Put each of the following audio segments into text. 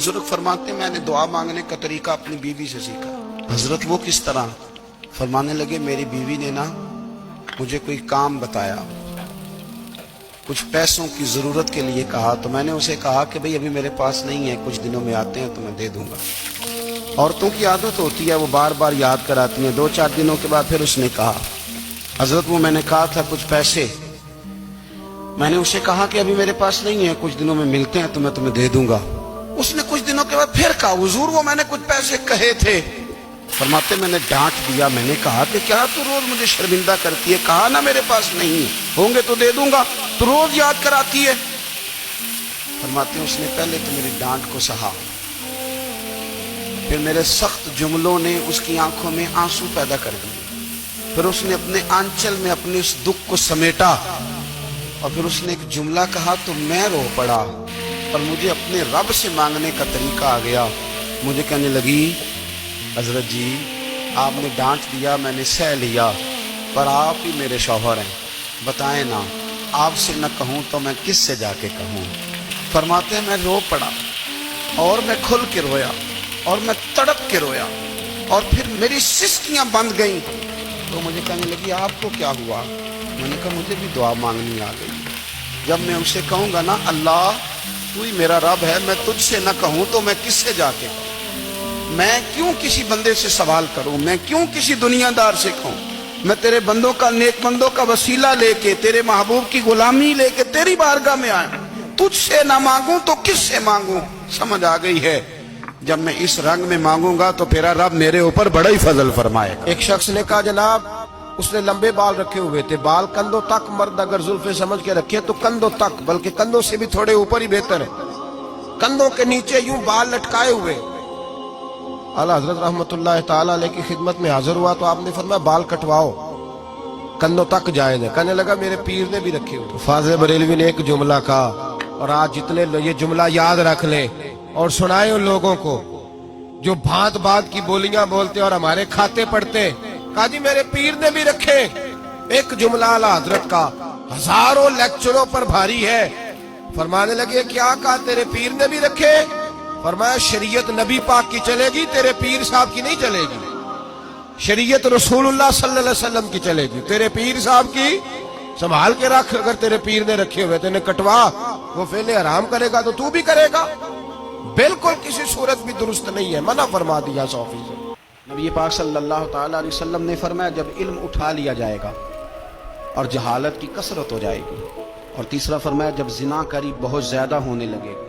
बुजुर्ग फरमाते मैंने दुआ मांगने का तरीका अपनी बीवी से सीखा। हजरत वो किस तरह? फरमाने लगे मेरी बीवी ने ना मुझे कोई काम बताया, कुछ पैसों की जरूरत के लिए कहा, तो मैंने उसे कहा कि भाई अभी मेरे पास नहीं है, कुछ दिनों में आते हैं तो मैं दे दूंगा। औरतों की आदत होती है, वो बार बार याद कराती हैं। 2-4 दिनों के बाद फिर उसने कहा हजरत वो मैंने कहा था कुछ पैसे, मैंने उसे कहा कि अभी मेरे पास नहीं है, कुछ दिनों में मिलते हैं तो मैं तुम्हें दे दूंगा। उसने कुछ दिनों के बाद फिर कहा हुजूर वो मैंने कुछ पैसे कहे थे। फरमाते मैंने डांट दिया, मैंने कहा कि क्या तू रोज मुझे शर्मिंदा करती है, कहा ना मेरे पास नहीं है, होंगे तो दे दूंगा, तू रोज याद कराती है। फरमाते उसने पहले तो मेरी डांट को सहा, फिर मेरे सख्त जुमलों ने उसकी आंखों में आंसू पैदा कर दिए, फिर उसने अपने आंचल में अपने उस दुख को समेटा और फिर उसने एक जुमला कहा तो मैं रो पड़ा और मुझे अपने रब से मांगने का तरीका आ गया। मुझे कहने लगी हजरत जी आपने डांट दिया, मैंने सह लिया, पर आप ही मेरे शौहर हैं, बताएं ना आपसे न कहूं तो मैं किस से जाके कहूं। फरमाते हैं मैं रो पड़ा और मैं खुल के रोया और मैं तड़प के रोया और फिर मेरी सिस्कियां बंद गईं। तो मुझे कहने लगी आपको क्या हुआ? मैंने कहा मुझे भी दुआ मांगनी आ गई। जब मैं उसे कहूंगा ना अल्लाह तू ही मेरा रब है, मैं तुझसे न कहूं तो मैं किससे जाके कहूं, मैं क्यों किसी बंदे से सवाल करूं, मैं क्यों किसी दुनियादार से कहूं, मैं तेरे बंदों का नेक बंदों का वसीला लेके तेरे महबूब की गुलामी लेके तेरी बारगाह में आया, तुझसे ना मांगूं तो किससे मांगूं। समझ आ गई है, जब मैं इस रंग में मांगूंगा तो तेरा रब मेरे ऊपर बड़ा ही फजल फरमाएगा। एक शख्स ने कहा जनाब उसने लंबे बाल रखे हुए थे, बाल कंधों तक, मर्द अगर जुल्फे समझ के रखे तो कंधों तक, बल्कि कंधों से भी थोड़े ऊपर ही बेहतर है, कंधों के नीचे यूं बाल लटकाए हुए। आला हजरत रहमतुल्लाह ताला अलैह की खिदमत में हाजिर हुआ तो आपने फरमाया बाल कटवाओ, कंधों तक जायज है। कहने लगा मेरे पीर ने भी रखे हुए। फाज़िल बरेलवी ने एक जुमला कहा और आज जितने ये जुमला याद रख ले और सुनाए उन लोगों को जो भांत भांत की बोलियां बोलते और हमारे खाते पढ़ते। कहा जी मेरे पीर ने भी रखे। एक जुमला आला हजरत का हजारों लेक्चरों पर भारी है। फरमाने लगे क्या कहा तेरे पीर ने भी रखे? फरमाया शरीयत नबी पाक की चलेगी, तेरे पीर साहब की नहीं चलेगी। शरीयत रसूलुल्लाह सल्लल्लाहु अलैहि वसल्लम की चलेगी, तेरे पीर साहब की संभाल के रख। अगर तेरे पीर ने रखे हुए तेने कटवा, वो फेले हराम करेगा तो तू भी करेगा। बिल्कुल किसी सूरत भी दुरुस्त नहीं है, मना फरमा दिया 100%। नबी पाक सल्लल्लाहु ताला अलैहि वसल्लम ने फरमाया जब इल्म उठा लिया जाएगा और जहालत की कसरत हो जाएगी, और तीसरा फरमाया जब जिनाकारी बहुत ज्यादा होने लगेगी,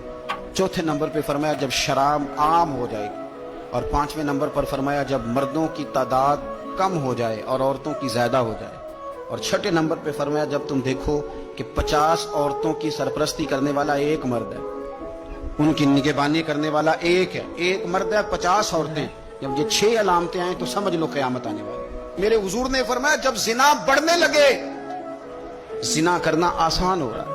चौथे नंबर पे फरमाया जब शराब आम हो जाएगी, और 5वें नंबर पर फरमाया जब मर्दों की तादाद कम हो जाए और औरतों की ज्यादा हो जाए, और 6ठे नंबर पे फरमाया जब तुम देखो कि 50 औरतों की सरपरस्ती करने वाला एक मर्द है, उनकी निगहबानी करने वाला एक है, एक मर्द है 50 औरतें। जब ये 6 अलामतें आए तो समझ लो क़यामत आने वाली। मेरे हुजूर ने फरमाया जब जिना बढ़ने लगे, जिना करना आसान हो रहा है,